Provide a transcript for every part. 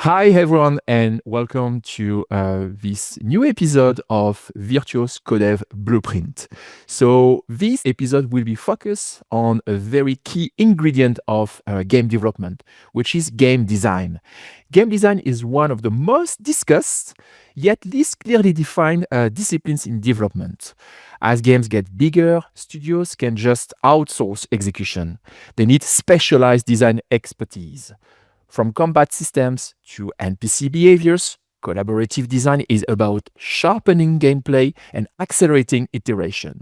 Hi, everyone, and welcome to this new episode of Virtuos Codev Blueprint. So, this episode will be focused on a very key ingredient of game development, which is game design. Game design is one of the most discussed, yet least clearly defined disciplines in development. As games get bigger, studios can just outsource execution. They need specialized design expertise. From combat systems to NPC behaviors, collaborative design is about sharpening gameplay and accelerating iteration.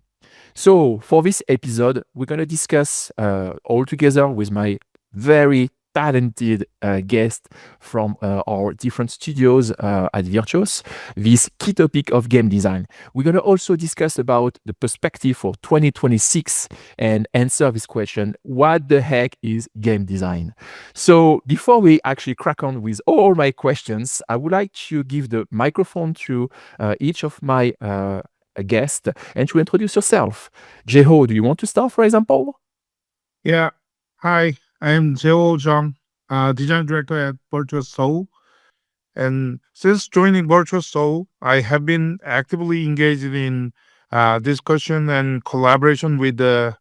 So, for this episode, we're going to discuss all together with my very talented guest from our different studios at Virtuos, this key topic of game design. We're going to also discuss about the perspective for 2026 and answer this question, what the heck is game design? So before we actually crack on with all my questions, I would like to give the microphone to each of my guests and to introduce yourself. Jaeho, do you want to start, for example? Yeah. Hi, I'm Jaeho Jung, design director at Virtuos Seoul. And since joining Virtuos Seoul, I have been actively engaged in discussion and collaboration with the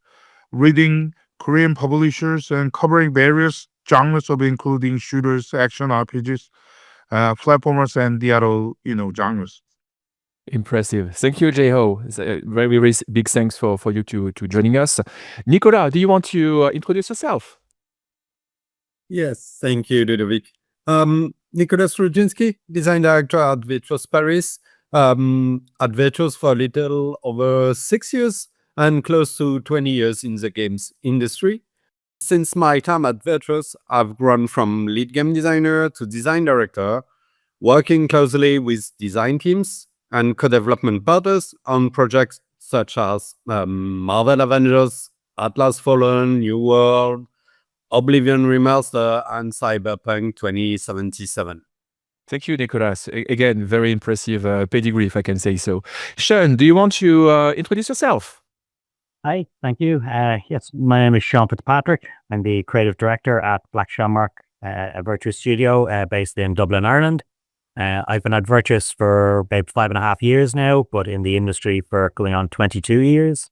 reading Korean publishers and covering various genres of including shooters, action RPGs, platformers, and the other genres. Impressive. Thank you, Jaeho. It's a very, very big thanks for you to joining us. Nicolas, do you want to introduce yourself? Yes, thank you, Ludovic. Nicolas Roginski, design director at Virtuos Paris, at Virtuos for a little over 6 years and close to 20 years in the games industry. Since my time at Virtuos, I've grown from lead game designer to design director, working closely with design teams and co-development partners on projects such as Marvel Avengers, Atlas Fallen, New World, Oblivion Remaster, and Cyberpunk 2077. Thank you, Nicolas. Again, very impressive pedigree, if I can say so. Sean, do you want to introduce yourself? Hi, thank you. Yes, my name is Sean Fitzpatrick. I'm the creative director at Shamrock, a Virtuos Studio based in Dublin, Ireland. I've been at Virtuos for about 5.5 years now, but in the industry for going on 22 years.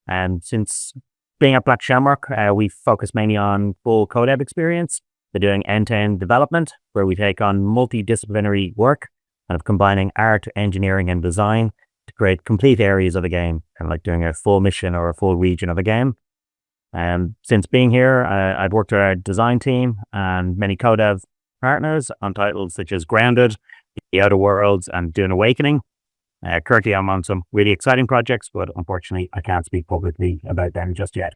And since being at Shamrock, we focus mainly on full codev experience. They're doing end-to-end development, where we take on multidisciplinary work, kind of combining art, engineering, and design to create complete areas of a game, kind of like doing a full mission or a full region of a game. Since being here, I've worked with our design team and many codev partners on titles such as Grounded, The Outer Worlds, and Dune Awakening. Currently, I'm on some really exciting projects, but unfortunately, I can't speak publicly about them just yet.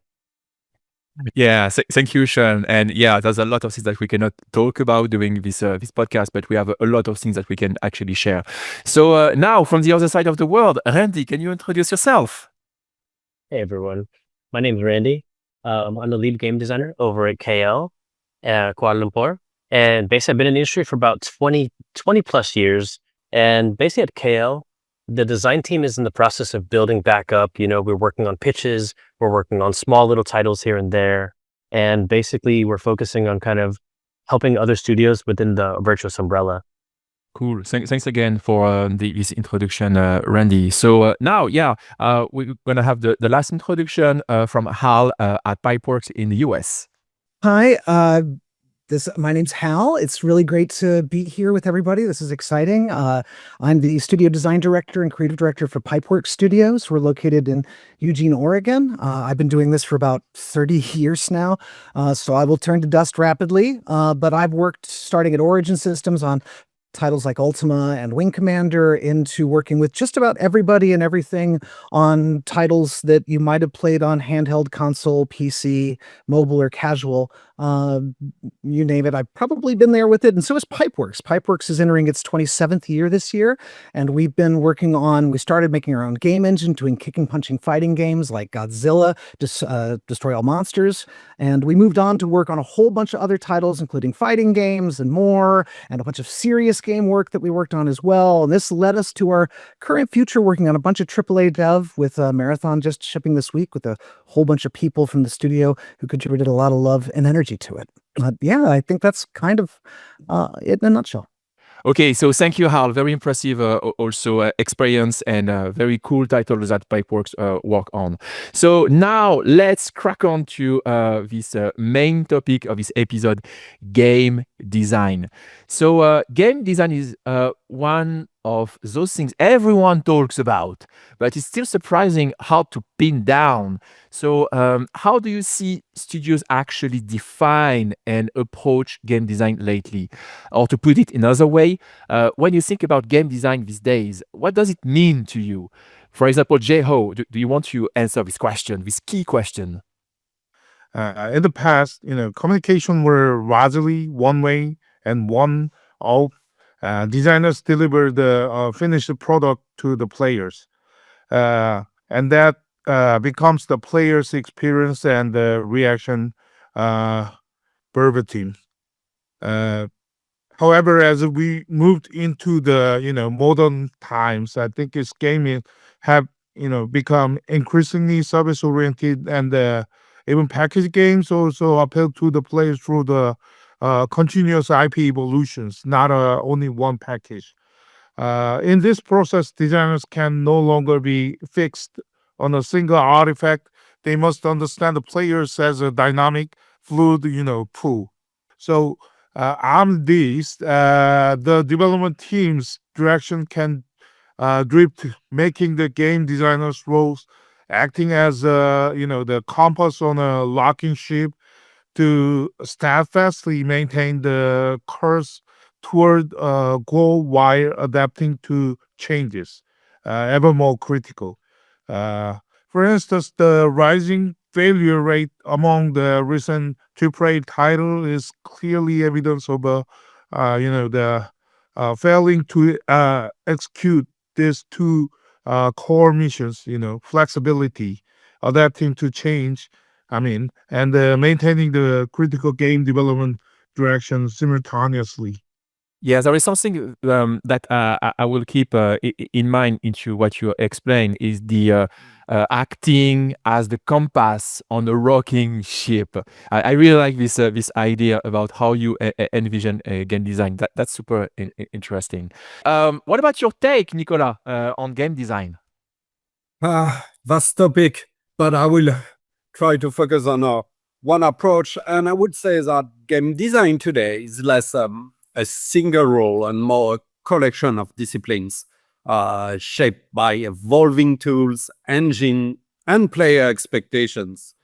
Yeah, thank you, Sean. And yeah, there's a lot of things that we cannot talk about during this podcast, but we have a lot of things that we can actually share. So now, from the other side of the world, Randy, can you introduce yourself? Hey everyone, my name is Randy. I'm the lead game designer over at KL, Kuala Lumpur. And basically, I've been in the industry for about 20 plus years. And basically at KL, the design team is in the process of building back up. We're working on pitches, we're working on small little titles here and there. And basically, we're focusing on kind of helping other studios within the Virtuos umbrella. Cool. Thanks again for this introduction, Randy. So now, we're going to have the last introduction from Hal at Pipeworks in the US. Hi, my name's Hal. It's really great to be here with everybody. This is exciting. I'm the studio design director and creative director for Pipeworks Studios. We're located in Eugene, Oregon. I've been doing this for about 30 years now, so I will turn to dust rapidly. But I've worked starting at Origin Systems on titles like Ultima and Wing Commander into working with just about everybody and everything on titles that you might have played on handheld console, PC, mobile, or casual. You name it, I've probably been there with it. And so is Pipeworks. Pipeworks is entering its 27th year this year. And we've been working on, we started making our own game engine, doing kicking, punching, fighting games like Godzilla, Destroy All Monsters. And we moved on to work on a whole bunch of other titles, including fighting games and more, and a bunch of serious game work that we worked on as well. And this led us to our current future, working on a bunch of AAA dev with Marathon just shipping this week with a whole bunch of people from the studio who contributed a lot of love and energy to it. Yeah, I think that's kind of it in a nutshell. Okay, so thank you, Hal. Very impressive also experience and very cool title that Pipeworks work on. So now let's crack on to this main topic of this episode, game design. So game design is one of those things everyone talks about, but it's still surprising how to pin down. So how do you see studios actually define and approach game design lately? Or to put it another way, when you think about game design these days, what does it mean to you? For example, Jaeho, do you want to answer this question, this key question? In the past, communication were largely one way and one all. Designers deliver the finished product to the players, and that becomes the player's experience and the reaction verbatim. Uh, However, as we moved into the modern times, I think its gaming have become increasingly service oriented, and even package games also appeal to the players through the continuous IP evolutions, not only one package. In this process, designers can no longer be fixed on a single artifact. They must understand the players as a dynamic, fluid, pool. So on this, the development team's direction can drift, making the game designer's roles acting as the compass on a locking ship to steadfastly maintain the course toward a goal while adapting to changes, ever more critical. Uh, for instance, the rising failure rate among the recent AAA title is clearly evidence of the failing to execute these two core missions. Flexibility, adapting to change. And maintaining the critical game development direction simultaneously. Yeah, there is something that I will keep in mind into what you explain is the acting as the compass on a rocking ship. I really like this idea about how you envision game design. That's super interesting. What about your take, Nicolas, on game design? Vast topic, but I will try to focus on one approach. And I would say that game design today is less a single role and more a collection of disciplines shaped by evolving tools, engine, and player expectations.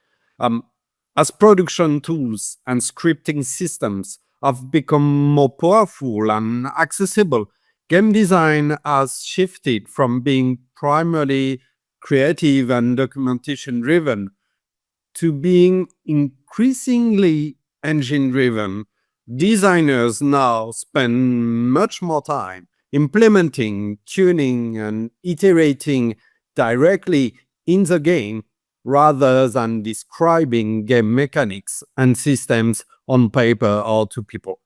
As production tools and scripting systems have become more powerful and accessible, game design has shifted from being primarily creative and documentation driven to being increasingly engine driven. Designers now spend much more time implementing, tuning, and iterating directly in the game rather than describing game mechanics and systems on paper or to people.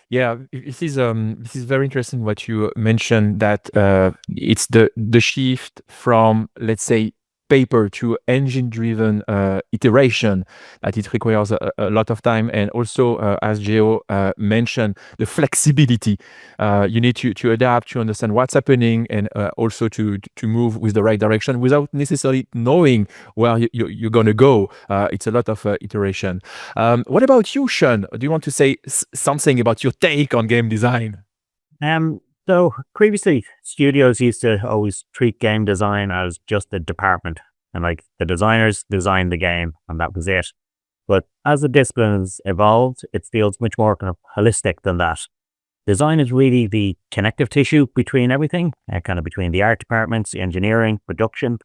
Yeah, this is very interesting what you mentioned that it's the shift from, let's say, paper to engine-driven iteration, that it requires a lot of time, and also as Geo mentioned, the flexibility. You need to adapt, to understand what's happening, and also to move with the right direction without necessarily knowing where you're going to go. It's a lot of iteration. What about you, Sean? Do you want to say something about your take on game design? So previously, studios used to always treat game design as just a department, and like the designers designed the game, and that was it. But as the disciplines evolved, it feels much more kind of holistic than that. Design is really the connective tissue between everything, kind of between the art departments, the engineering, production,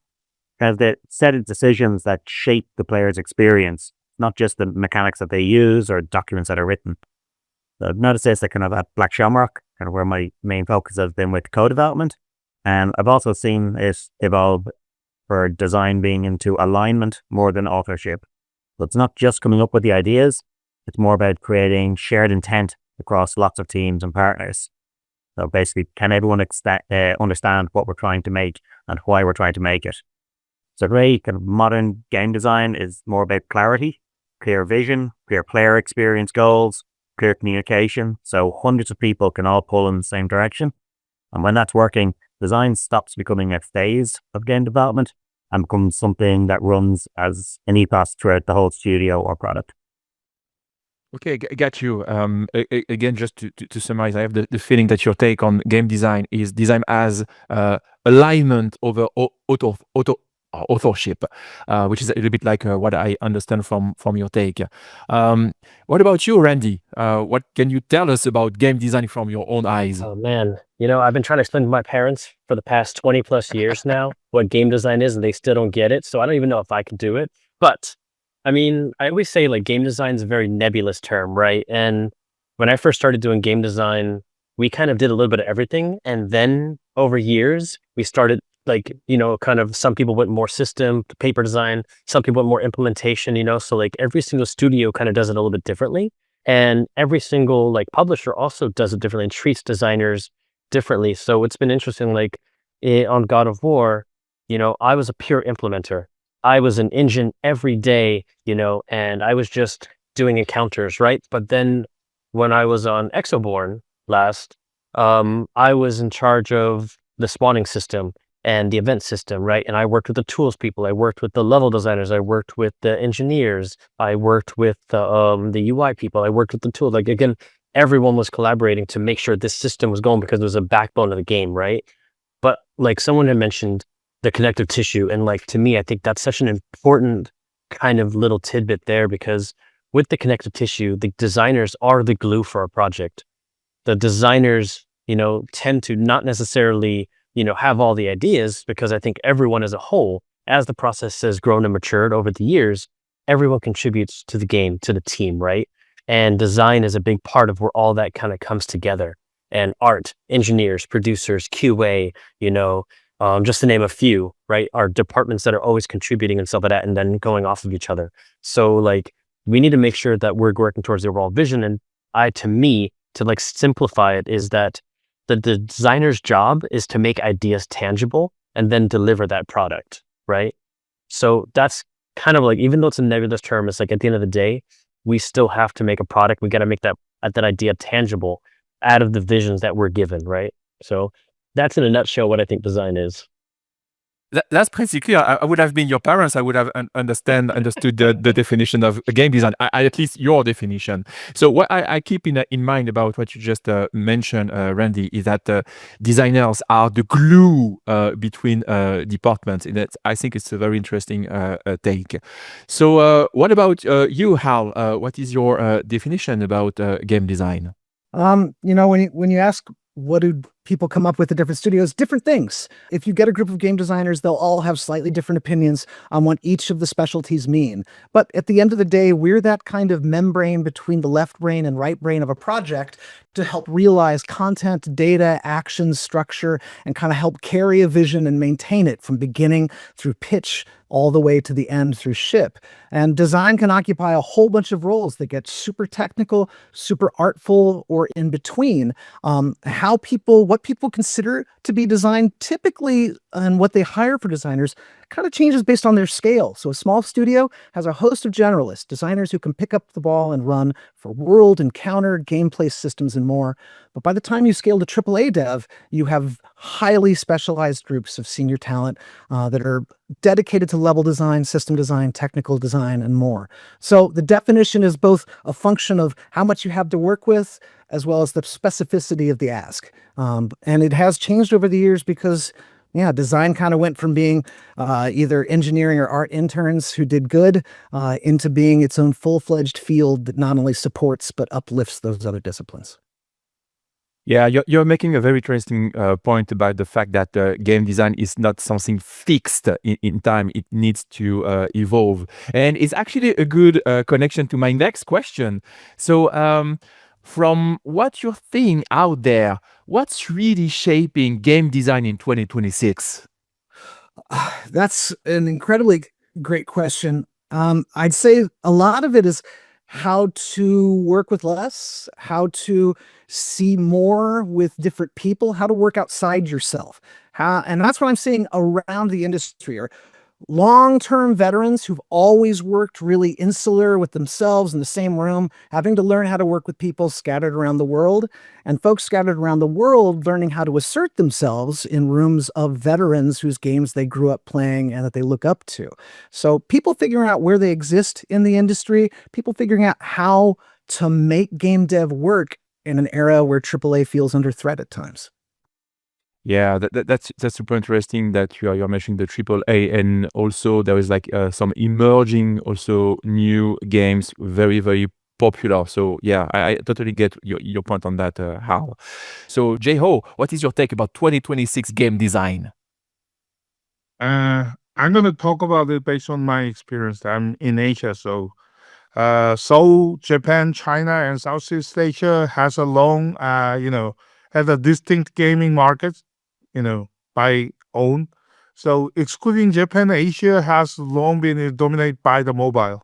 as the set of decisions that shape the player's experience, not just the mechanics that they use or documents that are written. So I've noticed this kind of at Black Shamrock, kind of where my main focus has been with co-development. And I've also seen it evolve for design being into alignment more than authorship. So it's not just coming up with the ideas, it's more about creating shared intent across lots of teams and partners. So basically, can everyone understand what we're trying to make and why we're trying to make it? So today, kind of modern game design is more about clarity clear vision, clear player experience goals, clear communication. So hundreds of people can all pull in the same direction. And when that's working, design stops becoming a phase of game development and becomes something that runs as an ethos throughout the whole studio or product. Okay, got you. Again, just to summarize, I have the feeling that your take on game design is design as alignment over authorship, which is a little bit like what I understand from your take. What about you, Randy? What can you tell us about game design from your own eyes? Oh man, I've been trying to explain to my parents for the past 20 plus years now what game design is, and they still don't get it. So I don't even know if I can do it. But I mean, I always say like game design is a very nebulous term, right? And when I first started doing game design, we kind of did a little bit of everything. And then over years, we started like, kind of some people went more system, paper design, some people went more implementation, so like every single studio kind of does it a little bit differently. And every single like publisher also does it differently and treats designers differently. So it's been interesting, like on God of War, I was a pure implementer. I was an engine every day, and I was just doing encounters, right? But then when I was on Exoborn last, I was in charge of the spawning system and the event system, right? And I worked with the tools people, I worked with the level designers, I worked with the engineers, I worked with the UI people, I worked with the tools. Like again, everyone was collaborating to make sure this system was going because it was a backbone of the game, right? But like someone had mentioned, the connective tissue. And like, to me, I think that's such an important kind of little tidbit there, because with the connective tissue, the designers are the glue for a project. The designers, tend to not necessarily, have all the ideas, because I think everyone as a whole, as the process has grown and matured over the years, everyone contributes to the game, to the team, right? And design is a big part of where all that kind of comes together. And art, engineers, producers, QA, just to name a few, right, are departments that are always contributing and stuff like that, and then going off of each other. So like, we need to make sure that we're working towards the overall vision. And to me, to like simplify it, is that the designer's job is to make ideas tangible and then deliver that product, right? So that's kind of like, even though it's a nebulous term, it's like at the end of the day, we still have to make a product. We got to make that idea tangible out of the visions that we're given, right? So that's in a nutshell what I think design is. That's pretty clear. I would have been your parents. I would have understood the definition of game design, at least your definition. So what I keep in mind about what you just mentioned, Randy, is that designers are the glue between departments. And I think it's a very interesting take. So what about you, Hal? What is your definition about game design? When you ask what do people come up with at different studios, different things. If you get a group of game designers, they'll all have slightly different opinions on what each of the specialties mean. But at the end of the day, we're that kind of membrane between the left brain and right brain of a project to help realize content, data, actions, structure, and kind of help carry a vision and maintain it from beginning through pitch all the way to the end through ship. And design can occupy a whole bunch of roles that get super technical, super artful, or in between. What people consider to be design typically, and what they hire for designers kind of changes based on their scale. So a small studio has a host of generalists, designers who can pick up the ball and run for world, encounter, gameplay systems, and more. But by the time you scale to AAA dev, you have highly specialized groups of senior talent that are dedicated to level design, system design, technical design, and more. So the definition is both a function of how much you have to work with, as well as the specificity of the ask. And it has changed over the years because design kind of went from being either engineering or art interns who did good into being its own full-fledged field that not only supports but uplifts those other disciplines. Yeah, you're making a very interesting point about the fact that game design is not something fixed in time. It needs to evolve. And it's actually a good connection to my next question. So from what you're seeing out there, what's really shaping game design in 2026? That's an incredibly great question. I'd say a lot of it is how to work with less, how to see more with different people, how to work outside yourself. And that's what I'm seeing around the industry. Or long-term veterans who've always worked really insular with themselves in the same room, having to learn how to work with people scattered around the world, and folks scattered around the world learning how to assert themselves in rooms of veterans whose games they grew up playing and that they look up to. So people figuring out where they exist in the industry, people figuring out how to make game dev work in an era where AAA feels under threat at times. Yeah, that's super interesting that you're mentioning the AAA, and also there is like some emerging also new games, very very popular. So yeah, I totally get your point on that, Hal. So Jaeho, what is your take about 2026 game design? I'm going to talk about it based on my experience. I'm in Asia, so Seoul, Japan, China, and Southeast Asia has a long, has a distinct gaming market, by own. So excluding Japan, Asia has long been dominated by the mobile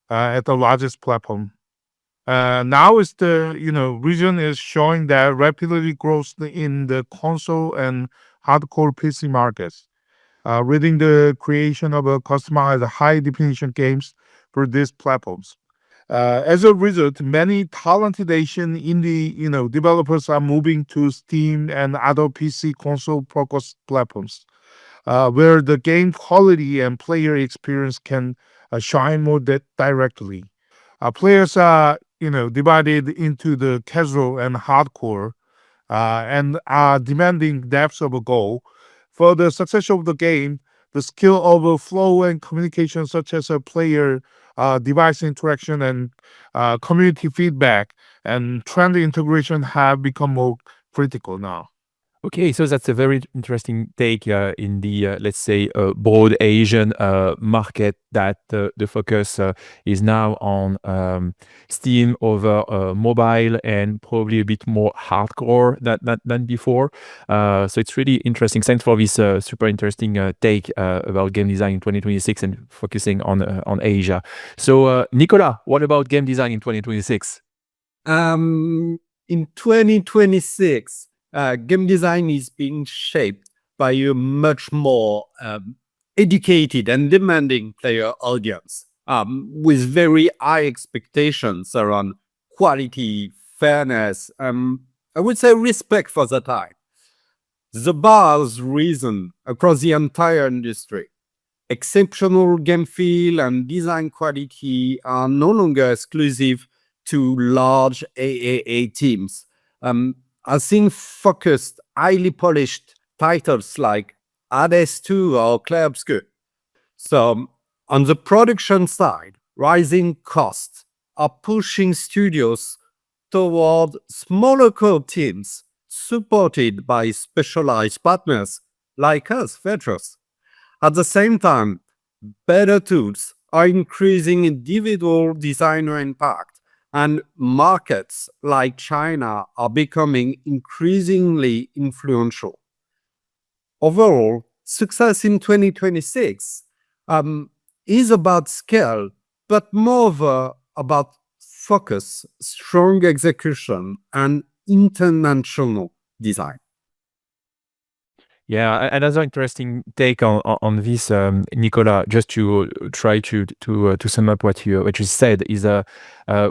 at the largest platform. Now is the region is showing that rapidly growth in the console and hardcore PC markets, leading the creation of a customized high definition games for these platforms. As a result, many talented Asian indie developers are moving to Steam and other PC console focused platforms, where the game quality and player experience can shine more directly. Players are divided into the casual and hardcore, and are demanding depth of a goal. For the success of the game, the skill of flow and communication, such as a player device interaction and community feedback and trend integration, have become more critical now. Okay, so that's a very interesting take in the, let's say, broad Asian market, that the focus is now on Steam over mobile, and probably a bit more hardcore than before. So it's really interesting. Thanks for this super interesting take about game design in 2026 and focusing on Asia. So Nicolas, what about game design in 2026? In 2026, game design is being shaped by a much more educated and demanding player audience, with very high expectations around quality, fairness, I would say respect for the time. The bar has risen across the entire industry. Exceptional game feel and design quality are no longer exclusive to large AAA teams. I've seen focused, highly polished titles like Hades 2 or Clair Obscur. So, on the production side, rising costs are pushing studios toward smaller core teams supported by specialized partners like us, Virtuos. At the same time, better tools are increasing individual designer impact, and markets like China are becoming increasingly influential. Overall, success in 2026 is about scale, but more about focus, strong execution, and international design. Yeah, another interesting take on this, Nicolas. Just to try to sum up what you said is,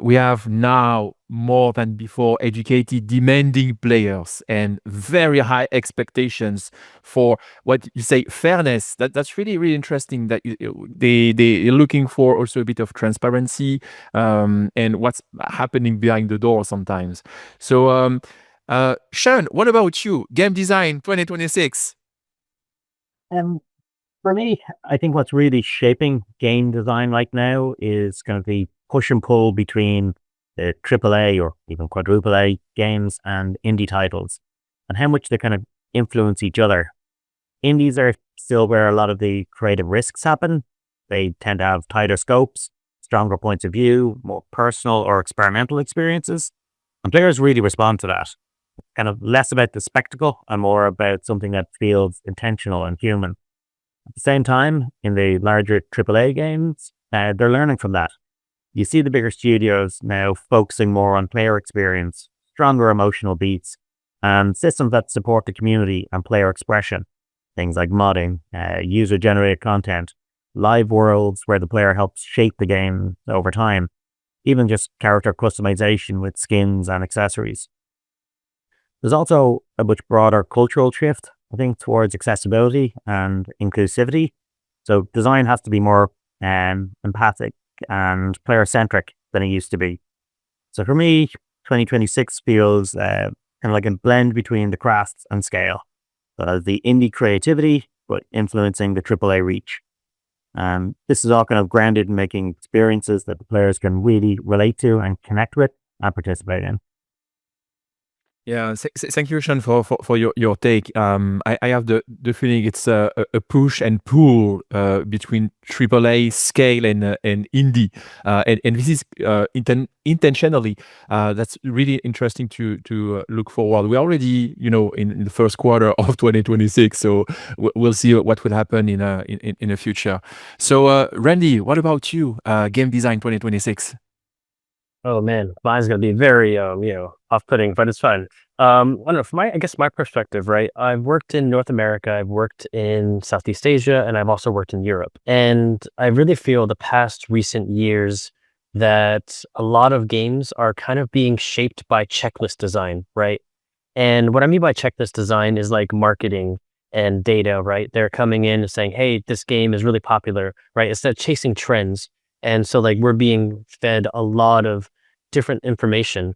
we have now more than before educated, demanding players and very high expectations for what you say fairness. That's really interesting. That they're looking for also a bit of transparency, and what's happening behind the door sometimes. So. Sean, what about you? Game design 2026. For me, I think what's really shaping game design right now is going to be push and pull between the AAA or even quadruple A games and indie titles, and how much they kind of influence each other. Indies are still where a lot of the creative risks happen. They tend to have tighter scopes, stronger points of view, more personal or experimental experiences, and players really respond to that. Kind of less about the spectacle and more about something that feels intentional and human. At the same time, in the larger AAA games, they're learning from that. You see the bigger studios now focusing more on player experience, stronger emotional beats, and systems that support the community and player expression. Things like modding, user-generated content, live worlds where the player helps shape the game over time, even just character customization with skins and accessories. There's also a much broader cultural shift, I think, towards accessibility and inclusivity. So design has to be more empathic and player-centric than it used to be. So for me, 2026 feels kind of like a blend between the craft and scale. So the indie creativity, but influencing the AAA reach. This is all kind of grounded in making experiences that the players can really relate to and connect with and participate in. Yeah, thank you, Sean, for your take. I have the feeling it's a push and pull between AAA scale and indie, and this is intentionally. That's really interesting to look forward. We're already, in the first quarter of 2026, so we'll see what will happen in the future. So, Randy, what about you? Game design 2026. Oh man, mine's gonna be very off-putting, but it's fun. I don't know, from my perspective, right? I've worked in North America, I've worked in Southeast Asia, and I've also worked in Europe. And I really feel the past recent years that a lot of games are kind of being shaped by checklist design, right? And what I mean by checklist design is like marketing and data, right? They're coming in and saying, hey, this game is really popular, right? Instead of chasing trends. And so like we're being fed a lot of different information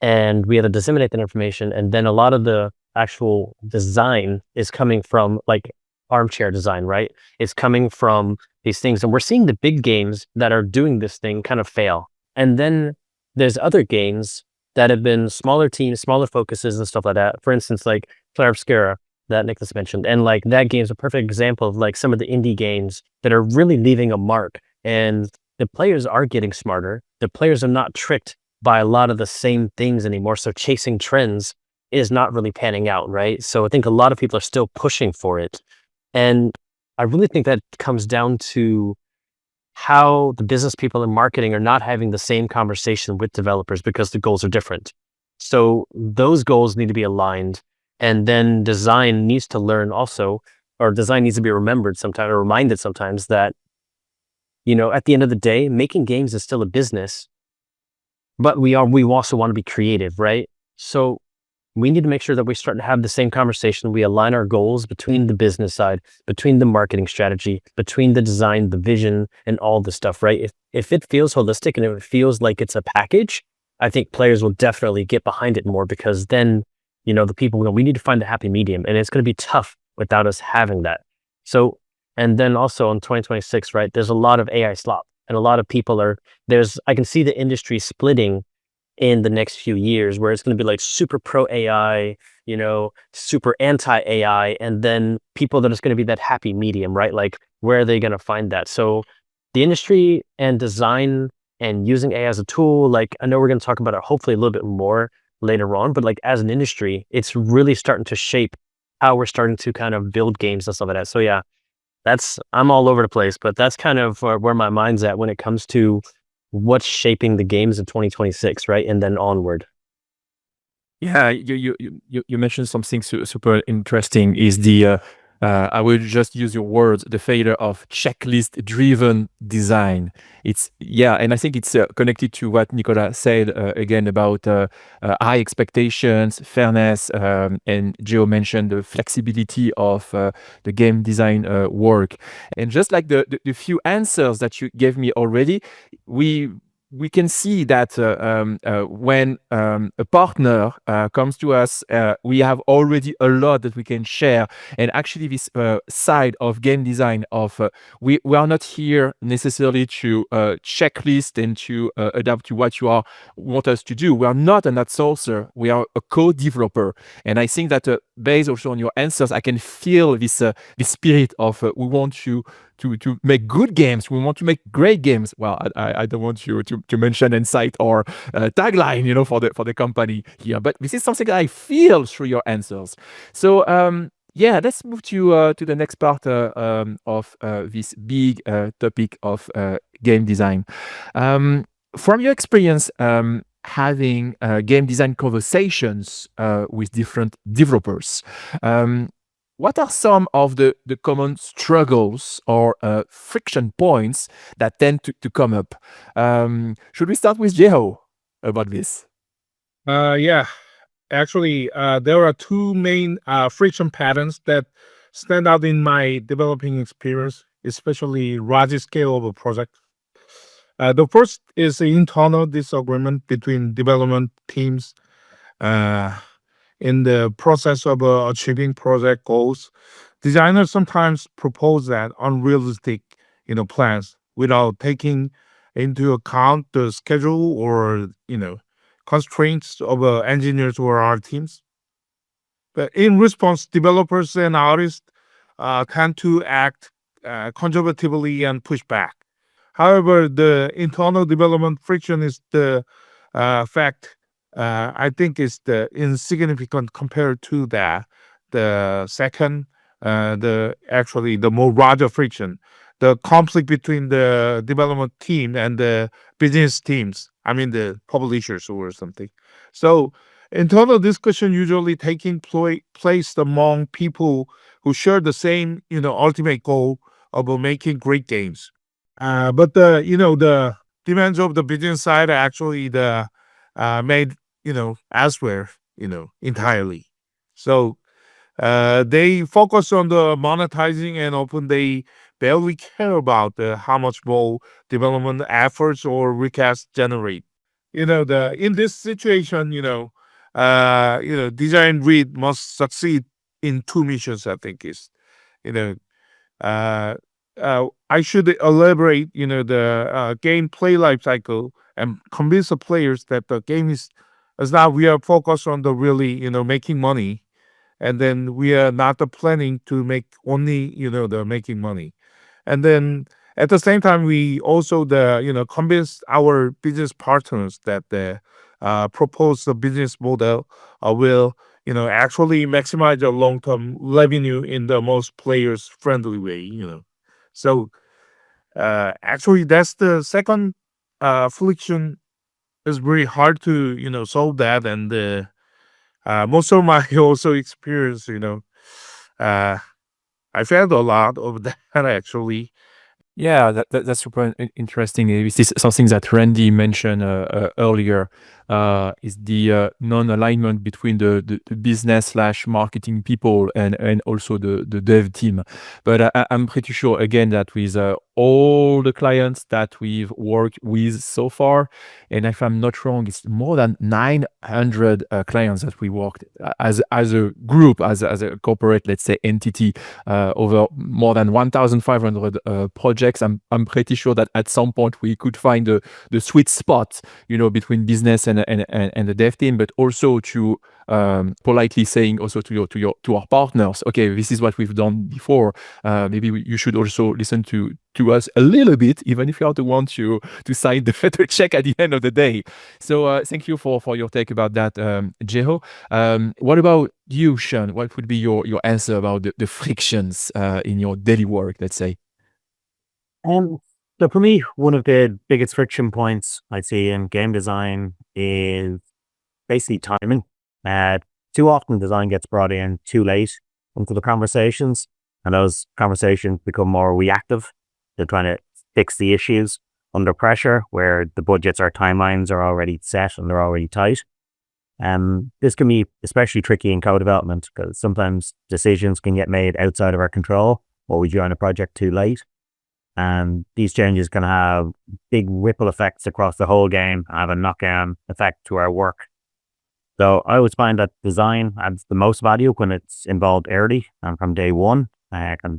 and we have to disseminate that information. And then a lot of the actual design is coming from like armchair design, right? It's coming from these things. And we're seeing the big games that are doing this thing kind of fail. And then there's other games that have been smaller teams, smaller focuses and stuff like that. For instance, like Player Obscura that Nicolas mentioned. And like that game's a perfect example of like some of the indie games that are really leaving a mark. And the players are getting smarter. The players are not tricked by a lot of the same things anymore. So chasing trends is not really panning out, right? So I think a lot of people are still pushing for it. And I really think that comes down to how the business people in marketing are not having the same conversation with developers because the goals are different. So those goals need to be aligned. And then design needs to learn also, or design needs to be remembered sometimes, or reminded sometimes that, at the end of the day, making games is still a business, but we also want to be creative, right? So we need to make sure that we start to have the same conversation. We align our goals between the business side, between the marketing strategy, between the design, the vision, and all the stuff, right? If it feels holistic and if it feels like it's a package, I think players will definitely get behind it more because then, the people, we need to find a happy medium and it's going to be tough without us having that. So, and then also in 2026, right, there's a lot of AI slop and a lot of people I can see the industry splitting in the next few years where it's going to be like super pro AI, super anti AI, and then people that is going to be that happy medium, right? Like where are they going to find that? So the industry and design and using AI as a tool, like I know we're going to talk about it hopefully a little bit more later on, but like as an industry, it's really starting to shape how we're starting to kind of build games and stuff like that. So yeah, I'm all over the place, but that's kind of where my mind's at when it comes to what's shaping the games in 2026, right? And then onward. Yeah, you mentioned something super interesting is the I will just use your words, the failure of checklist-driven design. And I think it's connected to what Nicolas said again about high expectations, fairness, and Geo mentioned the flexibility of the game design work. And just like the few answers that you gave me already, we can see that when a partner comes to us, we have already a lot that we can share. And actually, this side of game design we are not here necessarily to checklist and to adapt to what you want us to do. We are not an outsourcer. We are a co-developer. And I think that based also on your answers, I can feel this spirit of we want to make good games. We want to make great games. Well, I don't want you to mention insight or tagline, for the company here. But this is something I feel through your answers. So let's move to the next part of this big topic of game design. From your experience having game design conversations with different developers, what are some of the common struggles or friction points that tend to come up? Should we start with Jaeho about this? Yeah, actually, there are two main friction patterns that stand out in my developing experience, especially large scale of a project. The first is the internal disagreement between development teams uh, in the process of achieving project goals. Designers sometimes propose that unrealistic, plans without taking into account the schedule or constraints of engineers or our teams. But in response, developers and artists tend to act conservatively and push back. However, the internal development friction is the fact. I think is the insignificant compared to that. The second, the more larger friction, the conflict between the development team and the business teams. I mean the publishers or something. So internal discussion usually taking place among people who share the same, ultimate goal of making great games. But the demands of the business side are actually the made elsewhere entirely. So they focus on the monetizing and often they barely care about how much more development efforts or recasts generate. The in this situation, design read must succeed in two missions. I think is you know uh, I should elaborate, the gameplay life cycle and convince the players that the game is not we are focused on the really, making money, and then we are not planning to make only, the making money, and then at the same time we also convince our business partners that the proposed business model will actually maximize the long-term revenue in the most players friendly way. So actually that's the second affliction is very hard to solve that, and most of my also experience uh I felt a lot of that actually. Yeah, that's super interesting. This is something that Randy mentioned earlier. Is the non-alignment between the business slash marketing people and also the dev team. But I'm pretty sure again that with all the clients that we've worked with so far, and if I'm not wrong, it's more than 900 clients that we worked as a group, as a corporate, let's say, entity, over more than 1,500 projects. I'm pretty sure that at some point we could find the sweet spot, between business and the dev team, but also to politely saying also to our partners, okay, this is what we've done before. Maybe you should also listen to us a little bit, even if you are the one to sign the check at the end of the day. So thank you for your take about that, Jaeho. What about you, Sean? What would be your answer about the frictions in your daily work, let's say? So for me, one of the biggest friction points I see in game design is basically timing. Too often design gets brought in too late into the conversations, and those conversations become more reactive. They're trying to fix the issues under pressure where the budgets or timelines are already set and they're already tight. This can be especially tricky in co-development because sometimes decisions can get made outside of our control or we join a project too late. And these changes can have big ripple effects across the whole game and have a knock-on effect to our work. So I always find that design adds the most value when it's involved early and from day one,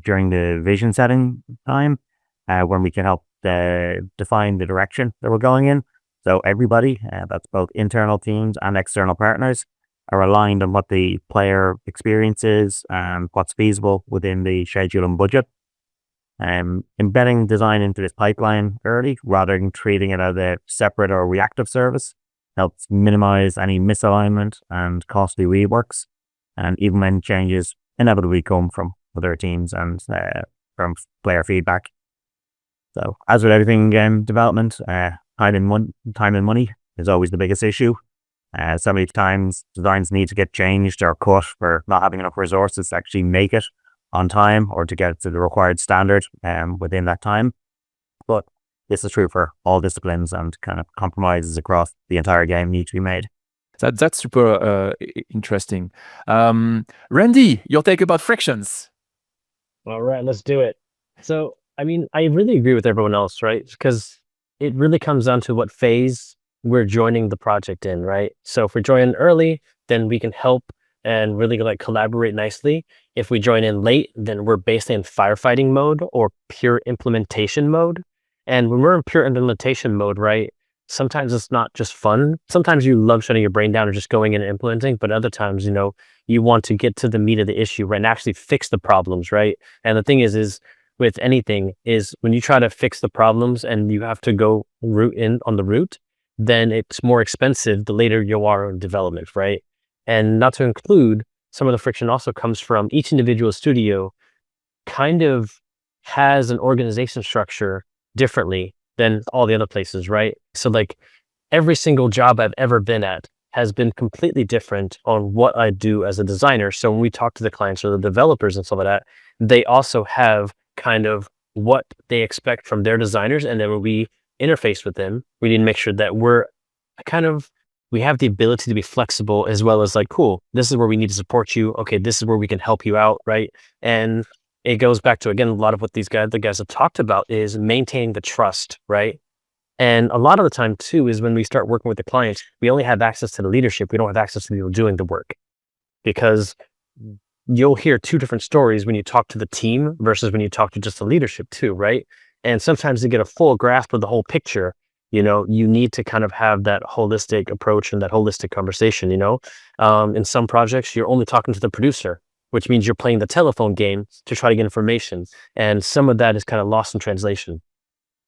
during the vision setting time, when we can help define the direction that we're going in. So everybody, that's both internal teams and external partners, are aligned on what the player experience is and what's feasible within the schedule and budget. Embedding design into this pipeline early rather than treating it as a separate or reactive service helps minimize any misalignment and costly reworks, and even when changes inevitably come from other teams and from player feedback. So as with everything in game development, time and money is always the biggest issue. So many times designs need to get changed or cut for not having enough resources to actually make it on time or to get to the required standard within that time. But this is true for all disciplines, and kind of compromises across the entire game need to be made. That's super interesting. Randy, your take about frictions. All right, let's do it. So, I mean, I really agree with everyone else, right? Because it really comes down to what phase we're joining the project in, right? So if we're joining early, then we can help and really like collaborate nicely. If we join in late, then we're basically in firefighting mode or pure implementation mode. And when we're in pure implementation mode, right, sometimes it's not just fun. Sometimes you love shutting your brain down and just going in and implementing, but other times, you want to get to the meat of the issue, right, and actually fix the problems, right? And the thing is with anything is when you try to fix the problems and you have to go root in on the root, then it's more expensive the later you are in development, right? And not to include, some of the friction also comes from each individual studio kind of has an organization structure differently than all the other places, right? So like every single job I've ever been at has been completely different on what I do as a designer. So when we talk to the clients or the developers and stuff like that, they also have kind of what they expect from their designers. And then when we interface with them, we need to make sure that we have the ability to be flexible, as well as like, cool, this is where we need to support you. Okay, this is where we can help you out, right? And it goes back to, again, a lot of what the guys have talked about is maintaining the trust, right? And a lot of the time too is when we start working with the clients, we only have access to the leadership. We don't have access to the people doing the work, because you'll hear two different stories when you talk to the team versus when you talk to just the leadership too, right? And sometimes to get a full grasp of the whole picture, you need to kind of have that holistic approach and that holistic conversation, in some projects, you're only talking to the producer, which means you're playing the telephone game to try to get information. And some of that is kind of lost in translation.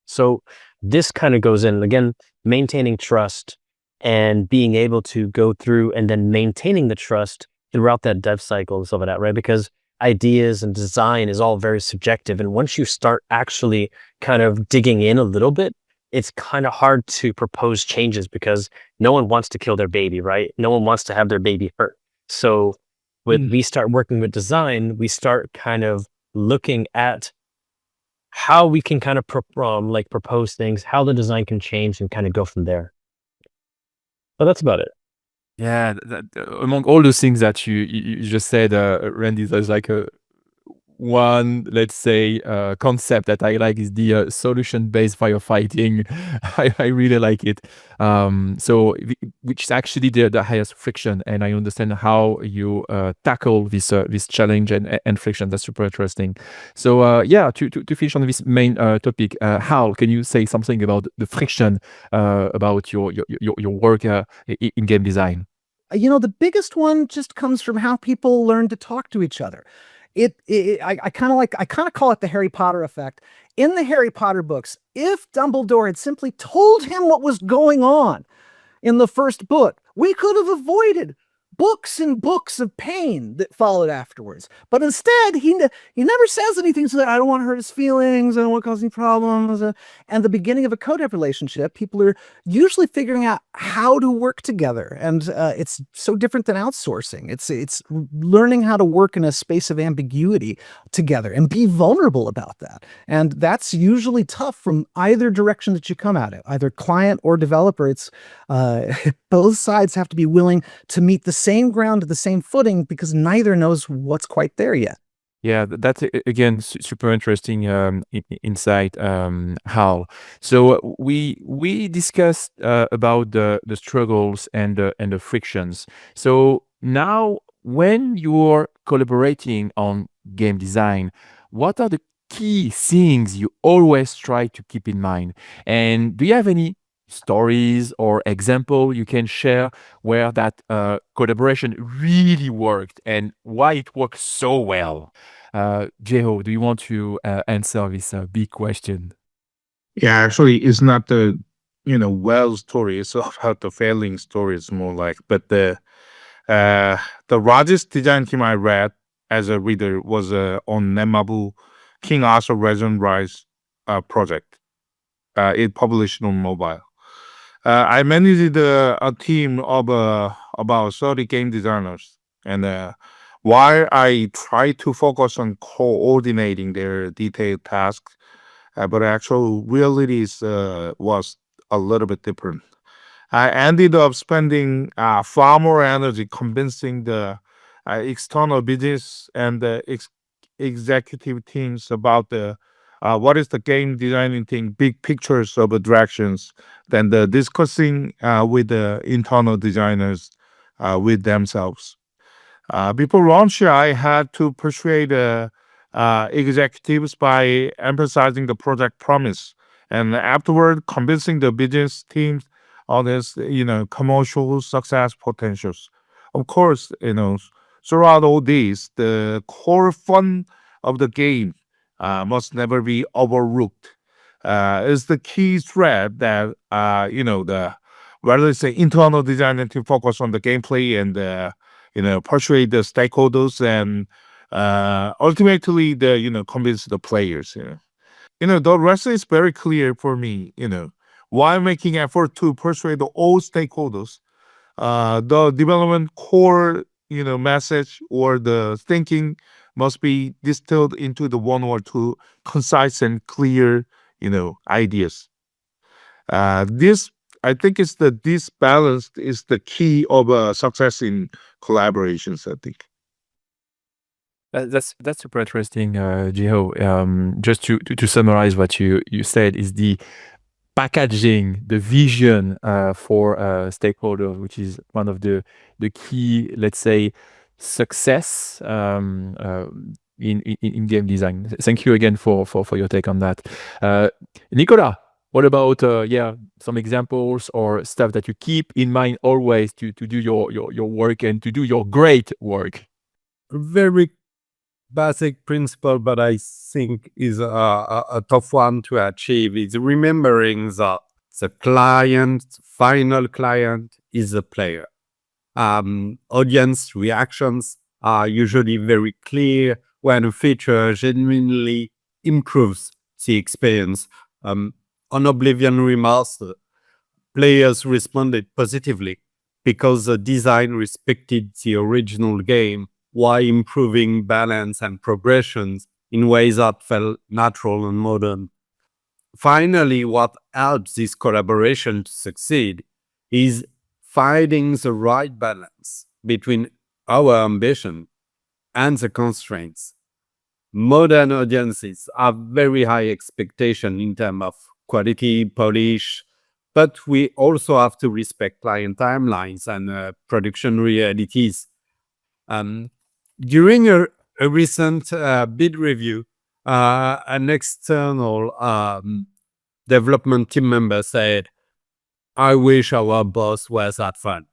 So this kind of goes in, again, maintaining trust and being able to go through and then maintaining the trust throughout that dev cycle and stuff like that, right? Because ideas and design is all very subjective. And once you start actually kind of digging in a little bit, it's kind of hard to propose changes because no one wants to kill their baby, right? No one wants to have their baby hurt. So when we start working with design, we start kind of looking at how we can kind of propose things, how the design can change, and kind of go from there. But that's about it. Yeah, among all those things that you just said, Randy, there's like one, let's say, concept that I like is the solution-based firefighting. I really like it. Which is actually the highest friction, and I understand how you tackle this challenge and friction. That's super interesting. So to finish on this main topic, Hal, can you say something about the friction about your work in game design? The biggest one just comes from how people learn to talk to each other. I kind of call it the Harry Potter effect. In the Harry Potter books, if Dumbledore had simply told him what was going on in the first book, we could have avoided books and books of pain that followed afterwards. But instead, he never says anything. So that I don't want to hurt his feelings. I don't want to cause any problems. And the beginning of a co-dev relationship, people are usually figuring out how to work together. And it's so different than outsourcing. It's learning how to work in a space of ambiguity together and be vulnerable about that. And that's usually tough from either direction that you come at it, either client or developer. It's both sides have to be willing to meet the same ground at the same footing because neither knows what's quite there yet. Yeah, that's again super interesting insight, Hal. So we discussed about the struggles and the frictions. So now, when you're collaborating on game design, what are the key things you always try to keep in mind? And do you have any stories or example you can share where that collaboration really worked and why it worked so well? Jaeho, do you want to answer this big question? Yeah, actually, it's not the well story. It's about the failing story. It's more like, but the largest design team I read as a reader was on Nemabu King Arthur Legend Rise project. It published on mobile. I managed a team of about 30 game designers, and while I try to focus on coordinating their detailed tasks, but actual realities was a little bit different. I ended up spending far more energy convincing the external business and the executive teams about the what is the game designing thing, big pictures of the directions, than the discussing with the internal designers with themselves. Before launch, I had to persuade executives by emphasizing the project promise, and afterward, convincing the business teams on its commercial success potentials. Of course, throughout all these, the core fun of the game must never be overlooked. Is the key thread that the whether it's the internal design to focus on the gameplay and persuade the stakeholders and ultimately convince the players. The rest is very clear for me. While making effort to persuade all stakeholders, the development core message or the thinking must be distilled into the one or two concise and clear ideas. This I think this balance is the key of success in collaborations, I think. That's super interesting, Jiho. Just to summarize what you said is the packaging, the vision for stakeholders, which is one of the key, let's say, success in game design. Thank you again for your take on that. Nicolas, what about some examples or stuff that you keep in mind always to do your work and to do your great work? Very basic principle, but I think is a tough one to achieve, is remembering that the final client is a player. Audience reactions are usually very clear when a feature genuinely improves the experience. On Oblivion Remastered, players responded positively because the design respected the original game while improving balance and progressions in ways that felt natural and modern. Finally, what helps this collaboration to succeed is finding the right balance between our ambition and the constraints. Modern audiences have very high expectation in terms of quality, polish, but we also have to respect client timelines and production realities. During a recent bid review, an external development team member said, "I wish our boss was that fun."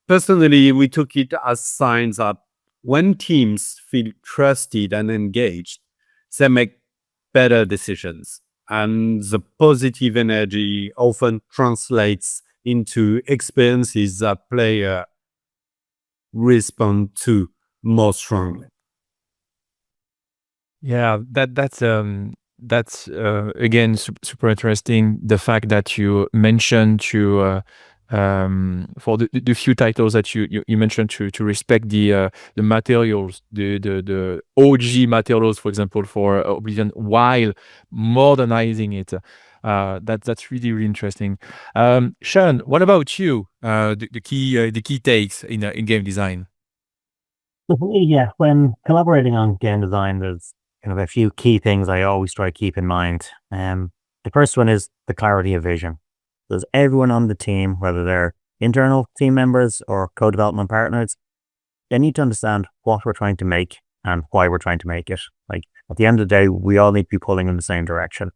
Personally, we took it as signs that when teams feel trusted and engaged, they make better decisions. And the positive energy often translates into experiences that players respond to more strongly. Yeah, that's again super interesting. The fact that you mentioned to for the few titles that you mentioned to respect the materials, the OG materials, for example, for Oblivion, while modernizing it. That's really interesting. Sean, what about you? The key takes in game design. So for me, yeah, when collaborating on game design, there's kind of a few key things I always try to keep in mind. The first one is the clarity of vision. Does everyone on the team, whether they're internal team members or co-development partners, they need to understand what we're trying to make and why we're trying to make it. Like at the end of the day, we all need to be pulling in the same direction.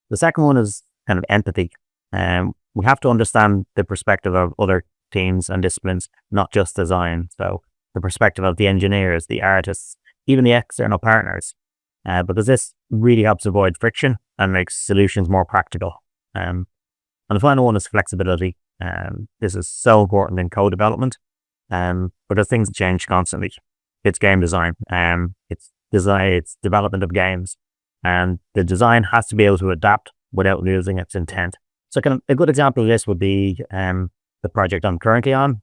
The second one is kind of empathy. We have to understand the perspective of other teams and disciplines, not just design. So the perspective of the engineers, the artists, even the external partners, because this really helps avoid friction and makes solutions more practical. And the final one is flexibility. This is so important in co-development, because things change constantly. It's game design, it's development of games, and the design has to be able to adapt without losing its intent. So kind of a good example of this would be the project I'm currently on,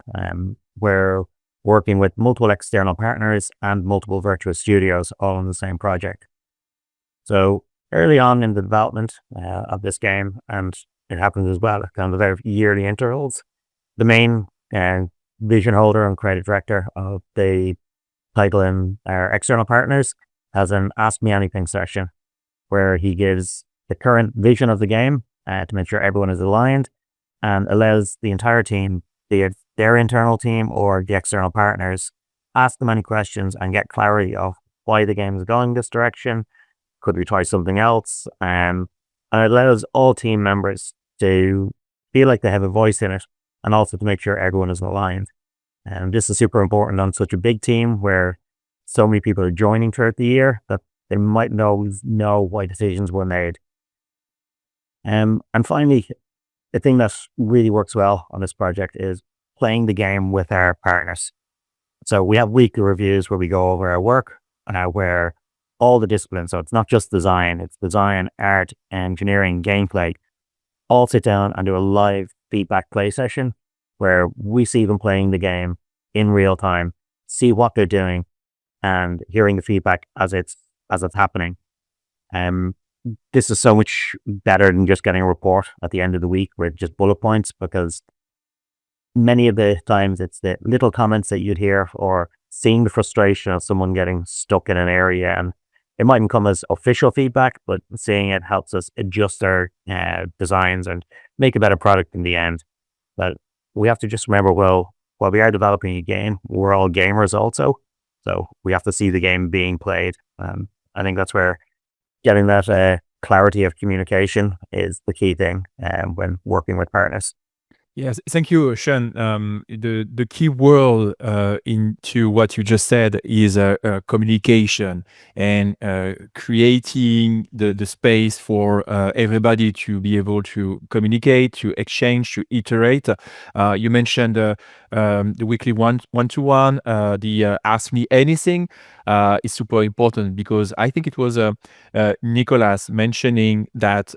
where working with multiple external partners and multiple Virtuos Studios all on the same project. So early on in the development of this game, and it happens as well, kind of about yearly intervals, the main vision holder and creative director of the title and our external partners has an Ask Me Anything session where he gives the current vision of the game to make sure everyone is aligned and allows the entire team, be it their internal team or the external partners, ask them any questions and get clarity of why the game is going this direction. Could we try something else? And it allows all team members to feel like they have a voice in it and also to make sure everyone is aligned. And this is super important on such a big team where so many people are joining throughout the year that they might know why decisions were made. And finally, the thing that really works well on this project is playing the game with our partners. So we have weekly reviews where we go over our work, where all the disciplines, so it's not just design, it's design, art, engineering, gameplay, all sit down and do a live feedback play session where we see them playing the game in real time, see what they're doing, and hearing the feedback as it's happening. This is so much better than just getting a report at the end of the week with just bullet points, because many of the times it's the little comments that you'd hear or seeing the frustration of someone getting stuck in an area, and it mightn't come as official feedback, but seeing it helps us adjust our designs and make a better product in the end. But we have to just remember, well, while we are developing a game, we're all gamers also. So we have to see the game being played. I think that's where getting that clarity of communication is the key thing when working with partners. Yes, thank you, Sean. The key word into what you just said is communication and creating the space for everybody to be able to communicate, to exchange, to iterate. You mentioned the weekly one-to-one, the Ask Me Anything is super important, because I think it was Nicolas mentioning that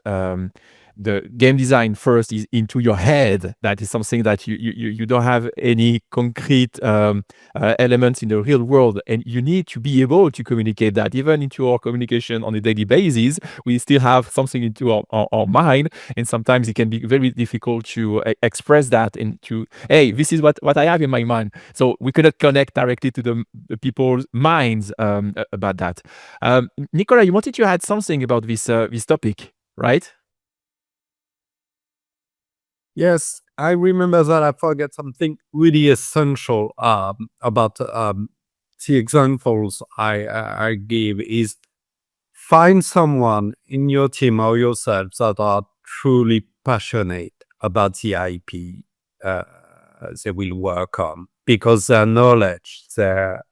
the game design first is into your head. That is something that you don't have any concrete elements in the real world, and you need to be able to communicate that. Even into our communication on a daily basis, we still have something into our mind, and sometimes it can be very difficult to express that into, hey, this is what I have in my mind. So we cannot connect directly to the people's minds about that. Nicolas, you wanted to add something about this topic, right? Yes, I remember that I forgot something really essential about the examples I gave is find someone in your team or yourself that are truly passionate about the IP they will work on, because their knowledge, their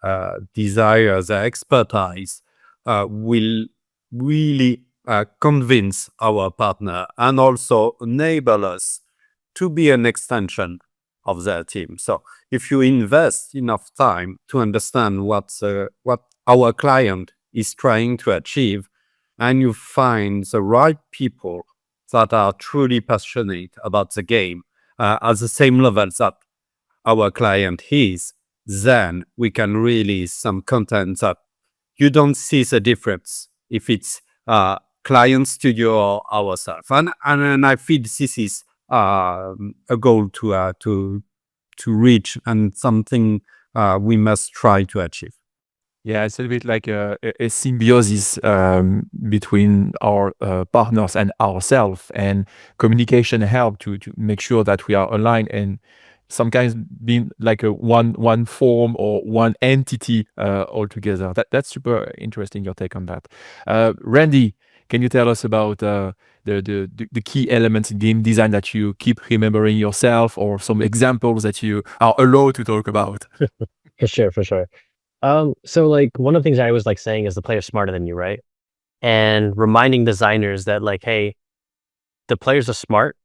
desire, their expertise will really convince our partner and also enable us to be an extension of their team. So if you invest enough time to understand what our client is trying to achieve, and you find the right people that are truly passionate about the game at the same level that our client is, then we can release some content that you don't see the difference if it's client studio or ourselves. And I feel this is a goal to reach, and something we must try to achieve. Yeah, it's a little bit like a symbiosis between our partners and ourselves, and communication help to make sure that we are aligned and sometimes being like a one form or one entity altogether. That's super interesting, your take on that. Randy, can you tell us about the key elements in game design that you keep remembering yourself, or some examples that you are allowed to talk about? For sure. So like one of the things I always like saying is the player's smarter than you, right? And reminding designers that like, hey, the players are smart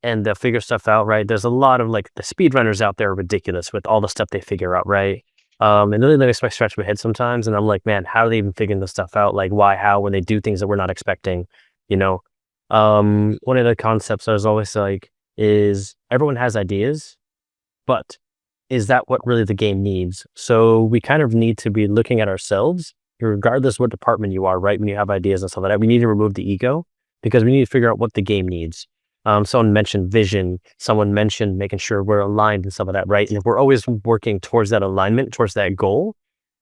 and they'll figure stuff out, right? There's a lot of like the speedrunners out there are ridiculous with all the stuff they figure out, right? And really makes me scratch my head sometimes, and I'm like, man, how are they even figuring this stuff out? Like why, how, when they do things that we're not expecting, you know? One of the concepts I was always like is everyone has ideas, but is that what really the game needs? So we kind of need to be looking at ourselves, regardless what department you are, right? When you have ideas and stuff like that, we need to remove the ego because we need to figure out what the game needs. Someone mentioned vision. Someone mentioned making sure we're aligned and stuff like that, right? And if we're always working towards that alignment, towards that goal,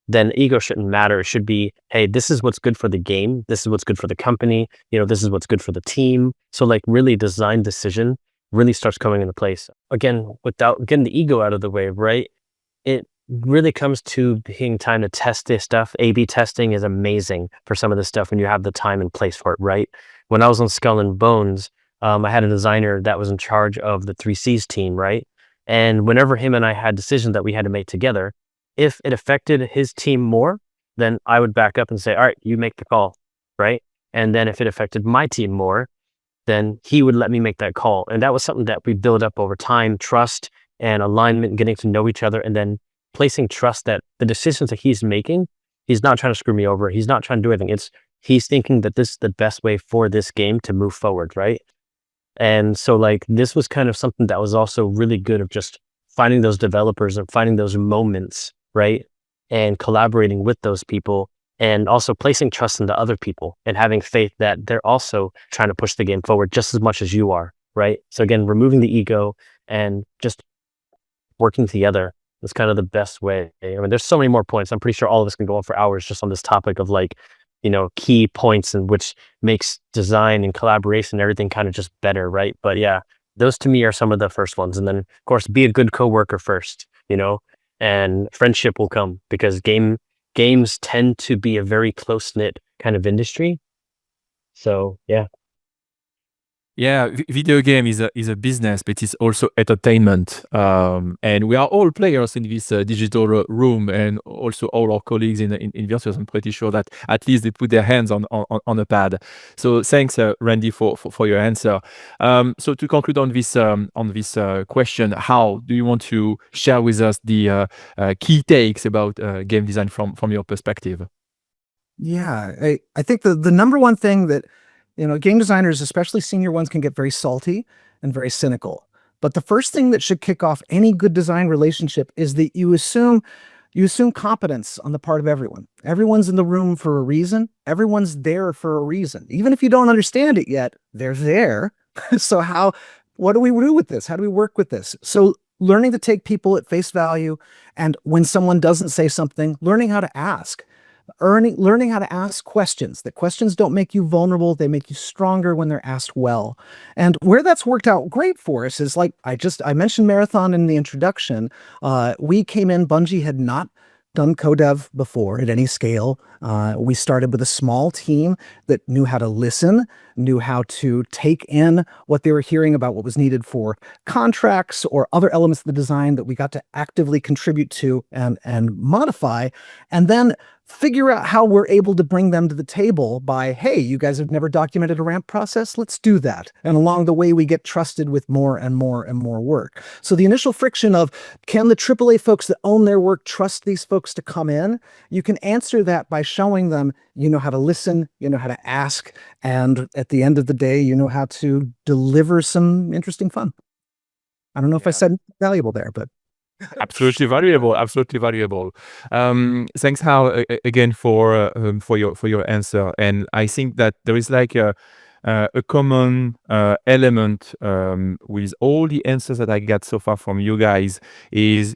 then ego shouldn't matter. It should be, hey, this is what's good for the game. This is what's good for the company. This is what's good for the team. So like really design decision really starts coming into place. Again, without getting the ego out of the way, right? It really comes to being time to test this stuff. A/B testing is amazing for some of this stuff when you have the time and place for it, right? When I was on Skull and Bones, I had a designer that was in charge of the 3Cs team, right? And whenever him and I had decisions that we had to make together, if it affected his team more, then I would back up and say, all right, you make the call, right? And then if it affected my team more, then he would let me make that call. And that was something that we build up over time, trust and alignment, getting to know each other, and then placing trust that the decisions that he's making, he's not trying to screw me over. He's not trying to do anything. He's thinking that this is the best way for this game to move forward, right? And so like this was kind of something that was also really good of just finding those developers and finding those moments, right? And collaborating with those people and also placing trust into other people and having faith that they're also trying to push the game forward just as much as you are, right? So again, removing the ego and just working together is kind of the best way. I mean, there's so many more points. I'm pretty sure all of us can go on for hours just on this topic of like, key points in which makes design and collaboration and everything kind of just better, right? But yeah, those to me are some of the first ones. And then of course, be a good coworker first, and friendship will come because games tend to be a very close-knit kind of industry. So yeah. Yeah, video game is a business, but it's also entertainment. And we are all players in this digital room, and also all our colleagues in Virtuos. I'm pretty sure that at least they put their hands on a pad. So thanks, Randy, for your answer. So to conclude on this question, how do you want to share with us the key takes about game design from your perspective? Yeah, I think the number one thing that game designers, especially senior ones, can get very salty and very cynical. But the first thing that should kick off any good design relationship is that you assume competence on the part of everyone. Everyone's in the room for a reason. Everyone's there for a reason. Even if you don't understand it yet, they're there. So what do we do with this? How do we work with this? So learning to take people at face value, and when someone doesn't say something, learning how to ask. Learning how to ask questions. That questions don't make you vulnerable. They make you stronger when they're asked well. And where that's worked out great for us is like I mentioned Marathon in the introduction. We came in, Bungie had not done co-dev before at any scale. We started with a small team that knew how to listen, knew how to take in what they were hearing about what was needed for contracts or other elements of the design that we got to actively contribute to and modify, and then figure out how we're able to bring them to the table by, hey, you guys have never documented a ramp process? Let's do that. And along the way, we get trusted with more and more and more work. So the initial friction of, can the AAA folks that own their work trust these folks to come in? You can answer that by showing them you know how to listen, you know how to ask, and at the end of the day, you know how to deliver some interesting fun. I don't know if I said valuable there, but Absolutely valuable. Absolutely valuable. Thanks, Hal, again for your answer. And I think that there is like a common element with all the answers that I got so far from you guys is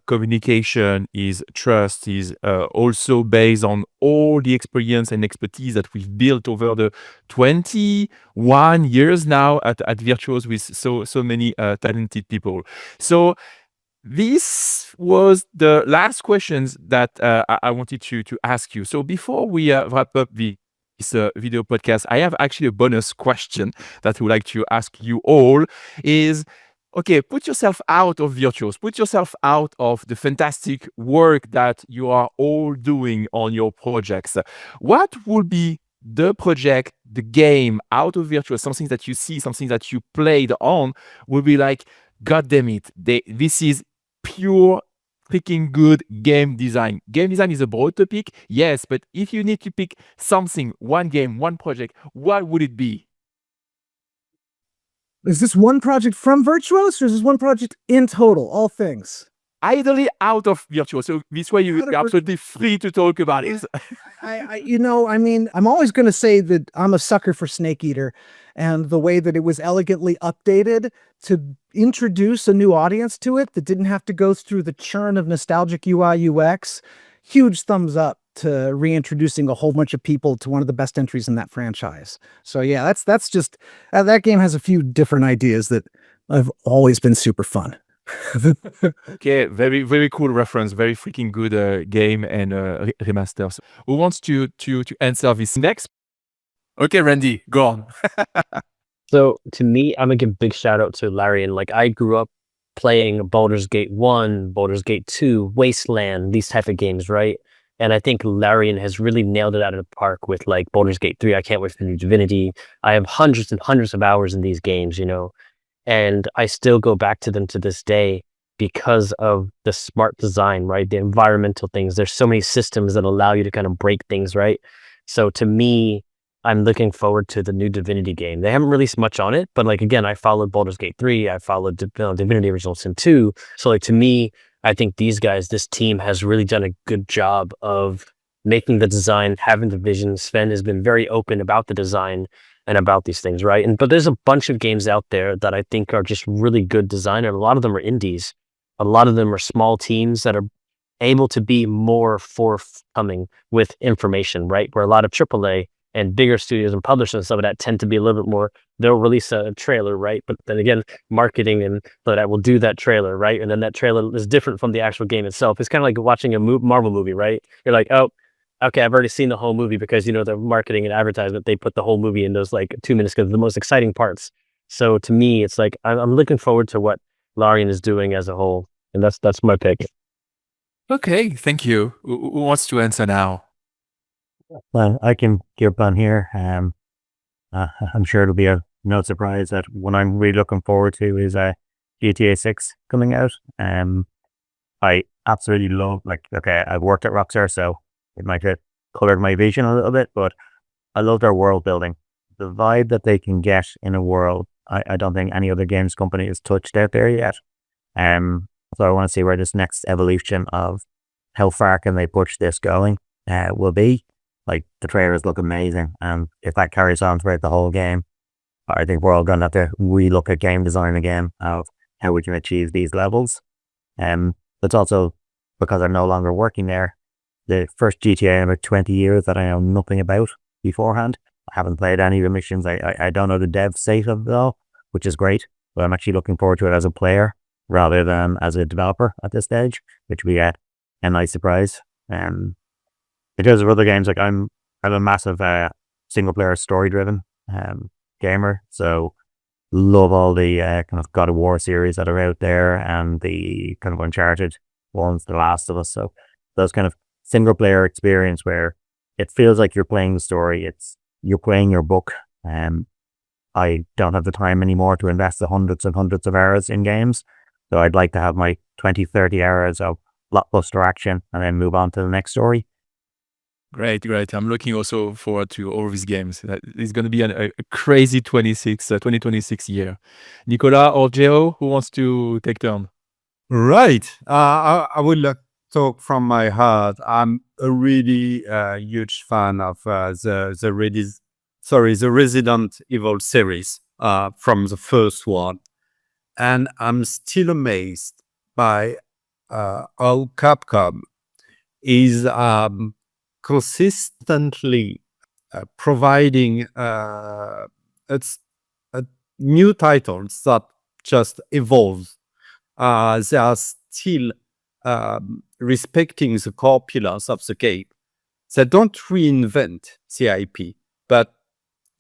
communication, is trust, is also based on all the experience and expertise that we've built over the 21 years now at Virtuos with so many talented people. So this was the last questions that I wanted to ask you. So before we wrap up this video podcast, I have actually a bonus question that I would like to ask you all is, okay, put yourself out of Virtuos, put yourself out of the fantastic work that you are all doing on your projects. What would be the project, the game out of Virtuos, something that you see, something that you played on, would be like, God damn it, this is pure freaking good game design. Game design is a broad topic, yes, but if you need to pick something, one game, one project, what would it be? Is this one project from Virtuos, or is this one project in total, all things? Ideally out of Virtuos. So this way you're absolutely free to talk about it. I'm always going to say that I'm a sucker for Snake Eater, and the way that it was elegantly updated to introduce a new audience to it that didn't have to go through the churn of nostalgic UI UX. Huge thumbs up to reintroducing a whole bunch of people to one of the best entries in that franchise. So yeah, that's just that game has a few different ideas that have always been super fun. Okay, very, very cool reference. Very freaking good game and remaster. So who wants to answer this next? Okay, Randy, go on. So to me, I'm gonna give a big shout out to Larian. Like I grew up playing Baldur's Gate 1, Baldur's Gate 2, Wasteland, these type of games, right? And I think Larian has really nailed it out of the park with like Baldur's Gate 3. I can't wait for the new Divinity. I have hundreds and hundreds of hours in these games, you know, and I still go back to them to this day because of the smart design, right? The environmental things. There's so many systems that allow you to kind of break things, right? So to me, I'm looking forward to the new Divinity game. They haven't released much on it, but like, again, I followed Baldur's Gate 3, I followed Divinity Original Sin 2. So like, to me, I think these guys, this team has really done a good job of making the design, having the vision. Sven has been very open about the design and about these things, right? But there's a bunch of games out there that I think are just really good design, and a lot of them are indies. A lot of them are small teams that are able to be more forthcoming with information, right? Where a lot of AAA and bigger studios and publishers and stuff like that tend to be a little bit more, they'll release a trailer, right? But then again, marketing and so that will do that trailer, right? And then that trailer is different from the actual game itself. It's kind of like watching a Marvel movie, right? You're like, oh, okay, I've already seen the whole movie because, you know, the marketing and advertisement, they put the whole movie in those like 2 minutes because the most exciting parts. So to me, it's like, I'm looking forward to what Larian is doing as a whole. And that's my pick. Okay, thank you. Who wants to answer now? Well, I can jump on here. I'm sure it'll be no surprise that what I'm really looking forward to is GTA 6 coming out. I absolutely love, like, okay, I've worked at Rockstar, so it might have colored my vision a little bit, but I love their world building. The vibe that they can get in a world, I don't think any other games company has touched out there yet. So I want to see where this next evolution of how far can they push this going will be. Like, the trailers look amazing, and if that carries on throughout the whole game, I think we're all going to have to relook at game design again of how we can achieve these levels. That's also because I'm no longer working there. The first GTA in about 20 years that I know nothing about beforehand. I haven't played any of the missions. I don't know the dev state of it all, which is great, but I'm actually looking forward to it as a player rather than as a developer at this stage, which we get a nice surprise. Because of other games, like I'm a massive single player story driven gamer, so love all the kind of God of War series that are out there and the kind of Uncharted ones, The Last of Us. So those kind of single player experience where it feels like you're playing the story, you're playing your book. I don't have the time anymore to invest the hundreds and hundreds of hours in games, so I'd like to have my 20-30 hours of blockbuster action and then move on to the next story. Great. I'm looking also forward to all these games. It's going to be a crazy 2026 year. Nicolas or Jaeho, who wants to take turn? Right. I will talk from my heart. I'm a really huge fan of the Resident Evil series from the first one, and I'm still amazed by how Capcom is consistently providing new titles that just evolve. They are still respecting the core pillars of the game. They don't reinvent the IP, but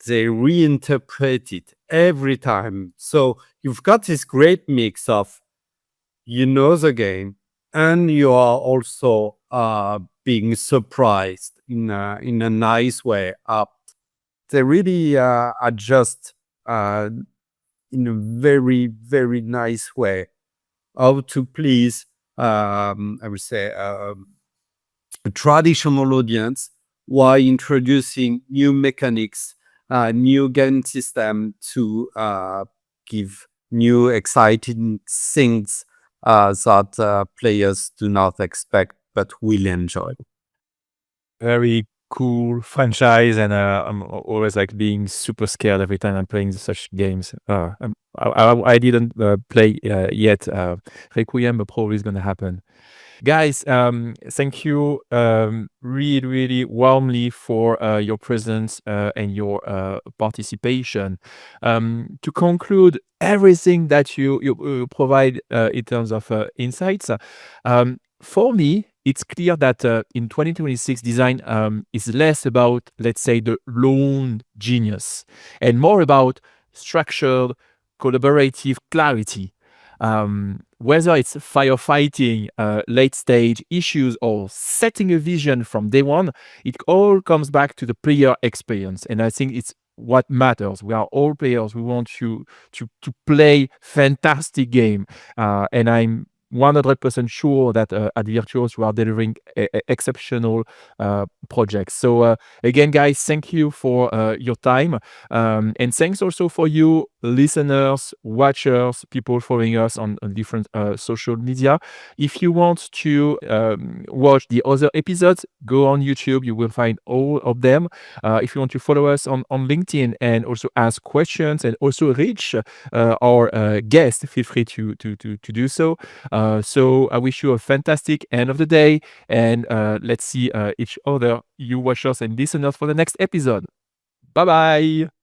they reinterpret it every time. So you've got this great mix of, you know, the game, and you are also being surprised in a nice way. They really adjust in a very, very nice way how to please, I would say, a traditional audience while introducing new mechanics, new game system to give new exciting things that players do not expect but will enjoy. Very cool franchise, and I'm always like being super scared every time I'm playing such games. I didn't play yet Requiem, but probably it's gonna happen. Guys, thank you really, really warmly for your presence and your participation. To conclude everything that you provide in terms of insights, for me, it's clear that in 2026, design is less about, let's say, the lone genius and more about structured, collaborative clarity. Whether it's firefighting, late stage issues, or setting a vision from day one, it all comes back to the player experience. And I think it's what matters. We are all players. We want to play fantastic game. And I'm 100% sure that at Virtuos we are delivering exceptional projects. So again, guys, thank you for your time, and thanks also for you listeners, watchers, people following us on different social media. If you want to watch the other episodes, go on YouTube. You will find all of them. If you want to follow us on LinkedIn and also ask questions and also reach our guest, feel free to do so. So I wish you a fantastic end of the day, and let's see each other, you watchers and listeners, for the next episode. Bye bye.